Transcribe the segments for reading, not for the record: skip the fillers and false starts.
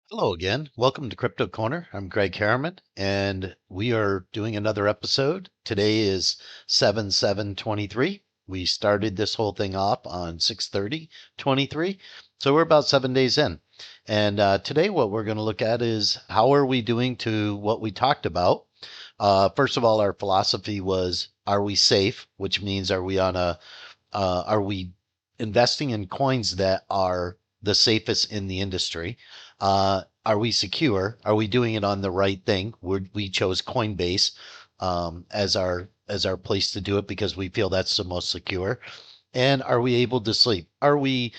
Hello again. Welcome to Crypto Corner. I'm Greg Harriman, and we are doing another episode. Today is 7/7/23. We started this whole thing off on 6/30/23, so we're about 7 days in. And today, what we're going to look at is how are we doing to what we talked about. First of all, our philosophy was: are we safe? Which means are we investing in coins that are the safest in the industry? Are we secure? Are we doing it on the right thing? We chose Coinbase as our place to do it because we feel that's the most secure. And are we able to sleep? Are we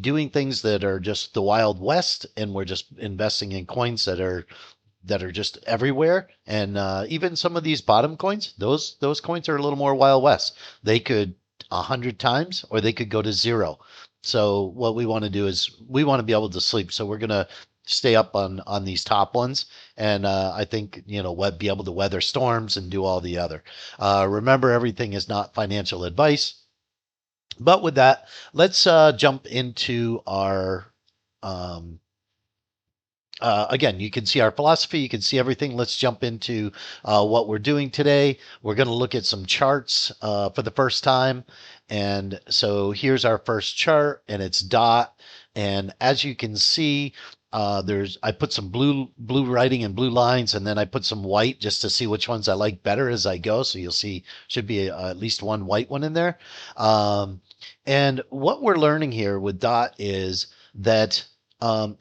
doing things that are just the Wild West, and we're just investing in coins that are just everywhere? And even some of these bottom coins, those coins are a little more Wild West. They could 100 times, or they could go to zero. So what we want to do is we want to be able to sleep. So we're gonna stay up on these top ones, and I think be able to weather storms and do all the other. Remember, everything is not financial advice. But with that, let's jump into our um, again, you can see our philosophy, you can see everything. Let's jump into what we're doing today. We're going to look at some charts for the first time. And so here's our first chart, and it's dot. And as you can see, I put some blue writing and blue lines, and then I put some white just to see which ones I like better as I go. So you'll see should be at least one white one in there. Um, and what we're learning here with dot is that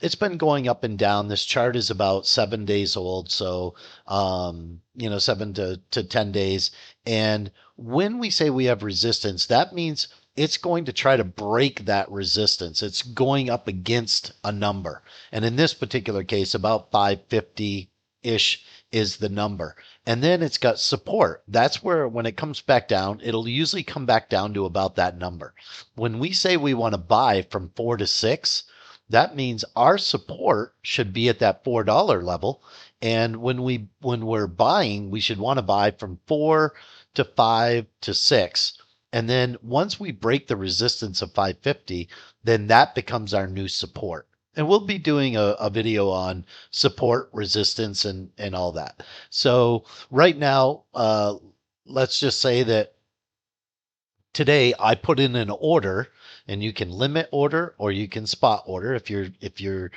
it's been going up and down. This chart is about 7 days old, so 7 to 10 days. And when we say we have resistance, that means it's going to try to break that resistance. It's going up against a number, and in this particular case, about 550 ish is the number. And then it's got support. That's where, when it comes back down, it'll usually come back down to about that number. When we say we want to buy from 4 to 6, that means our support should be at that $4 level. And when we're buying, we should want to buy from 4 to 5 to 6. And then once we break the resistance of 550, then that becomes our new support. And we'll be doing a video on support, resistance, and all that. So right now, let's just say that today I put in an order, and you can limit order or you can spot order. If you're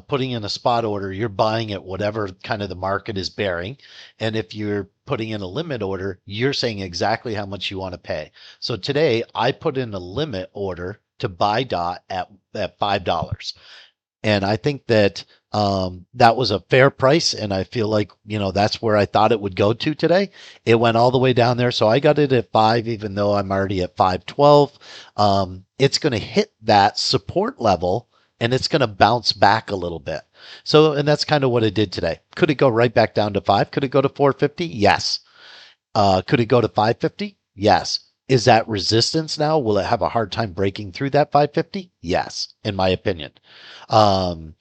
putting in a spot order, you're buying at whatever kind of the market is bearing. And if you're putting in a limit order, you're saying exactly how much you want to pay. So today I put in a limit order to buy dot at $5. And I think that that was a fair price. And I feel like, that's where I thought it would go to today. It went all the way down there. So I got it at 5, even though I'm already at 512. It's going to hit that support level, and it's going to bounce back a little bit. So, and that's kind of what it did today. Could it go right back down to 5? Could it go to 450? Yes. Could it go to 550? Yes. Is that resistance now? Will it have a hard time breaking through that 550? Yes, in my opinion. Um,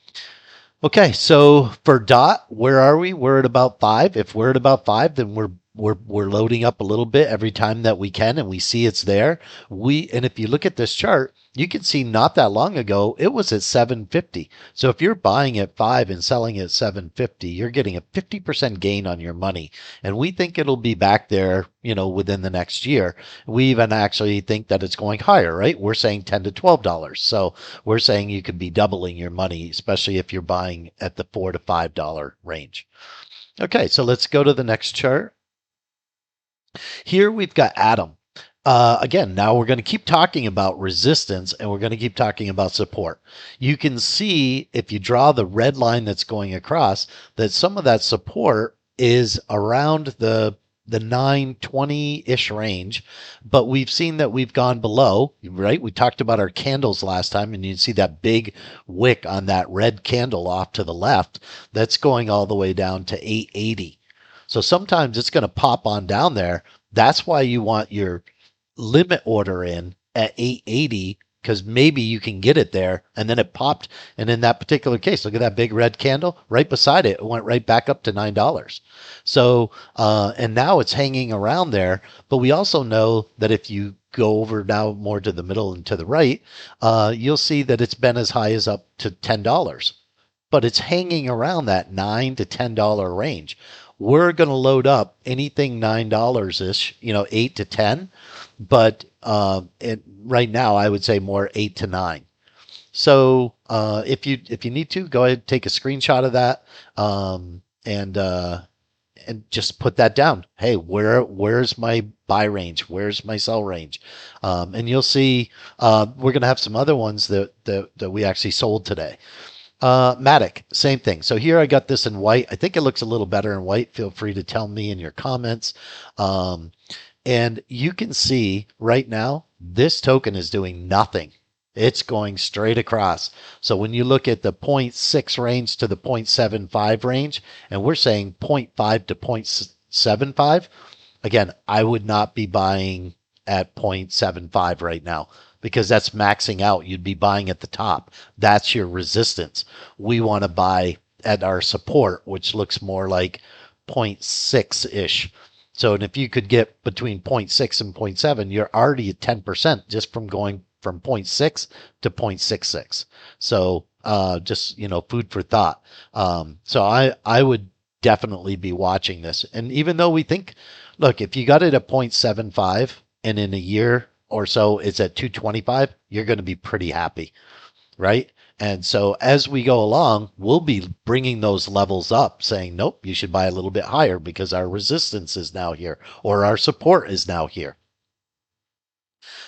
okay, so for dot, where are we? We're at about 5. If we're at about 5, then we're loading up a little bit every time that we can, and we see it's there. And if you look at this chart, you can see not that long ago it was at 750. So if you're buying at 5 and selling at 750, you're getting a 50% gain on your money. And we think it'll be back there, within the next year. We even actually think that it's going higher, right? We're saying $10 to $12. So we're saying you could be doubling your money, especially if you're buying at the $4 to $5 range. Okay, so let's go to the next chart. Here we've got Atom. Again, now we're going to keep talking about resistance, and we're going to keep talking about support. You can see, if you draw the red line that's going across, that some of that support is around the 920-ish range, but we've seen that we've gone below, right? We talked about our candles last time, and you see that big wick on that red candle off to the left. That's going all the way down to 880. So sometimes it's going to pop on down there. That's why you want your limit order in at 880, because maybe you can get it there. And then it popped. And in that particular case, look at that big red candle right beside it. It went right back up to $9. So, and now it's hanging around there. But we also know that if you go over now more to the middle and to the right, you'll see that it's been as high as up to $10. but it's hanging around that $9 to $10 range. We're going to load up anything $9 ish, 8 to 10, but right now I would say more 8 to 9. So if you need to, go ahead and take a screenshot of that, and just put that down. Hey, where's my buy range? Where's my sell range? And you'll see we're going to have some other ones that we actually sold today. Matic, same thing. So here I got this in white. I think it looks a little better in white. Feel free to tell me in your comments. Um, and you can see right now, this token is doing nothing. It's going straight across. So when you look at the zero point 0.6 range to the 0.75 range, and we're saying zero point 0.5 to 0.75, again, I would not be buying at 0.75 right now because that's maxing out. You'd be buying at the top. That's your resistance. We want to buy at our support, which looks more like zero point 0.6 ish. So, and if you could get between zero point 0.6 and zero point 0.7, you're already at 10% just from going from zero point 0.6 to 0.66. So, just, food for thought. So I would definitely be watching this. And even though we think, look, if you got it at 0.75 and in a year or so it's at 225, you're going to be pretty happy, right? And so as we go along, we'll be bringing those levels up, saying, nope, you should buy a little bit higher because our resistance is now here or our support is now here.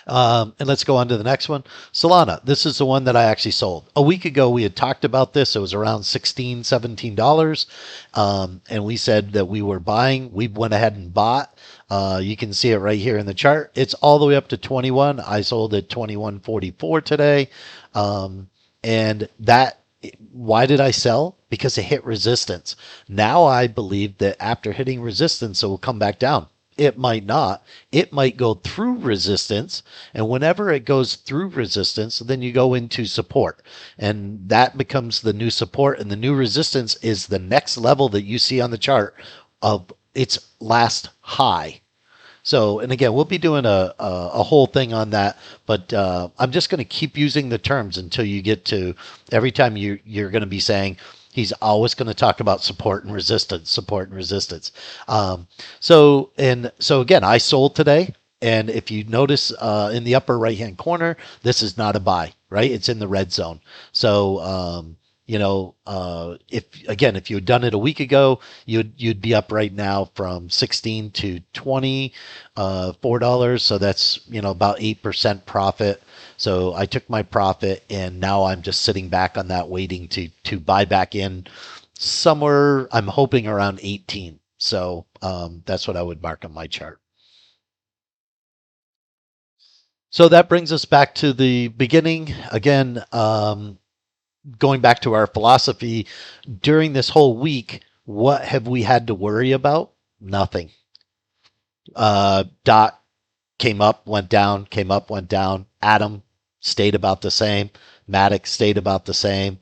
And let's go on to the next one. Solana. This is the one that I actually sold. A week ago, we had talked about this. It was around $16, $17. And we said that we were buying. We went ahead and bought. You can see it right here in the chart. It's all the way up to 21. I sold at 21.44 today. And that, why did I sell? Because it hit resistance. Now I believe that after hitting resistance, it will come back down. It might not. It might go through resistance. And whenever it goes through resistance, then you go into support. And that becomes the new support. And the new resistance is the next level that you see on the chart of its last high. So, and again, we'll be doing a whole thing on that, but I'm just going to keep using the terms until you get to every time you're going to be saying he's always going to talk about support and resistance, support and resistance. So again, I sold today. And if you notice in the upper right hand corner, this is not a buy, right? It's in the red zone. So, if you had done it a week ago, you'd be up right now from 16 to 20, $4. So that's, about 8% profit. So I took my profit and now I'm just sitting back on that waiting to buy back in somewhere. I'm hoping around 18. So, that's what I would mark on my chart. So that brings us back to the beginning again. Going back to our philosophy during this whole week, what have we had to worry about? Nothing. Dot came up, went down, came up, went down. Atom stayed about the same. Matic stayed about the same.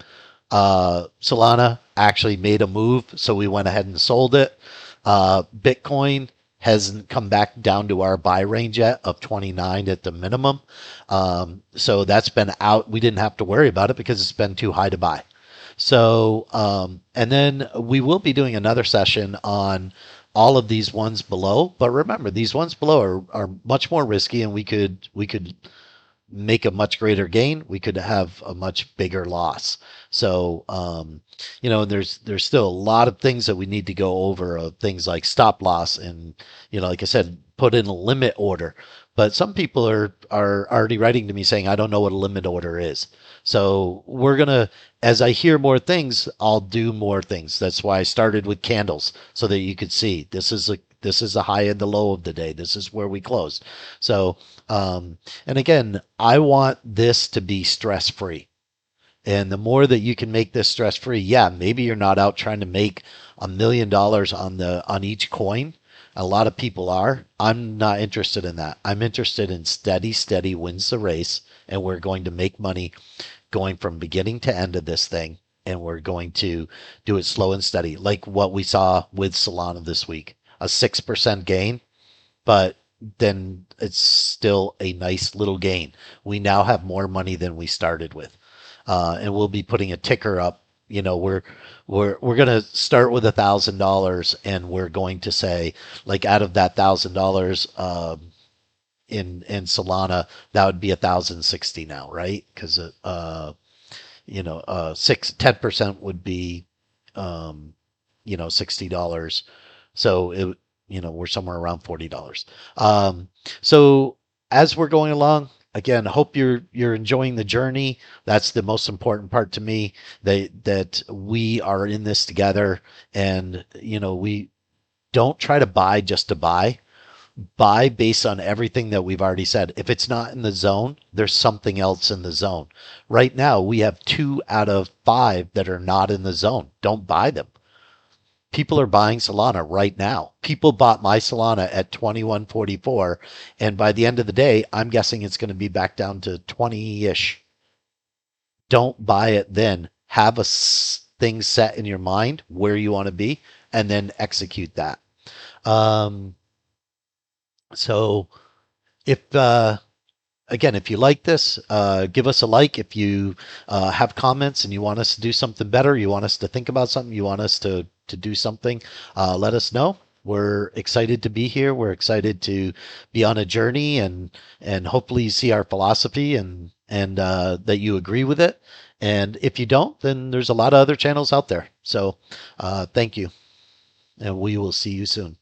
Solana actually made a move, so we went ahead and sold it. Bitcoin hasn't come back down to our buy range yet of 29 at the minimum. So that's been out. We didn't have to worry about it because it's been too high to buy. So, and then we will be doing another session on all of these ones below. But remember, these ones below are much more risky, and we could make a much greater gain. We could have a much bigger loss. So, there's still a lot of things that we need to go over of things like stop loss and, like I said, put in a limit order. But some people are already writing to me saying, I don't know what a limit order is. So as I hear more things, I'll do more things. That's why I started with candles so that you could see this is a high and the low of the day. This is where we closed. So, and again, I want this to be stress free. And the more that you can make this stress free, yeah, maybe you're not out trying to make $1 million on each coin. A lot of people are. I'm not interested in that. I'm interested in steady wins the race, and we're going to make money going from beginning to end of this thing, and we're going to do it slow and steady, like what we saw with Solana this week, a 6% gain, but then it's still a nice little gain. We now have more money than we started with. And we'll be putting a ticker up we're going to start with $1,000, and we're going to say, like, out of that $1,000, in Solana, that would be 1,060 now, right? Because six 10% would be $60. So we're somewhere around $40. So as we're going along, again, hope you're enjoying the journey. That's the most important part to me. That we are in this together, and we don't try to buy just to buy based on everything that we've already said. If it's not in the zone, there's something else in the zone. Right now, we have 2 out of 5 that are not in the zone. Don't buy them. People are buying Solana right now. People bought my Solana at 21.44, and by the end of the day, I'm guessing it's going to be back down to 20-ish. Don't buy it then. Have a thing set in your mind where you want to be, and then execute that. Um, so if again, if you like this, give us a like. If you have comments and you want us to do something better, you want us to think about something, you want us to do something, let us know. We're excited to be here. We're excited to be on a journey, and hopefully you see our philosophy, and that you agree with it. And if you don't, then there's a lot of other channels out there. So thank you, and we will see you soon.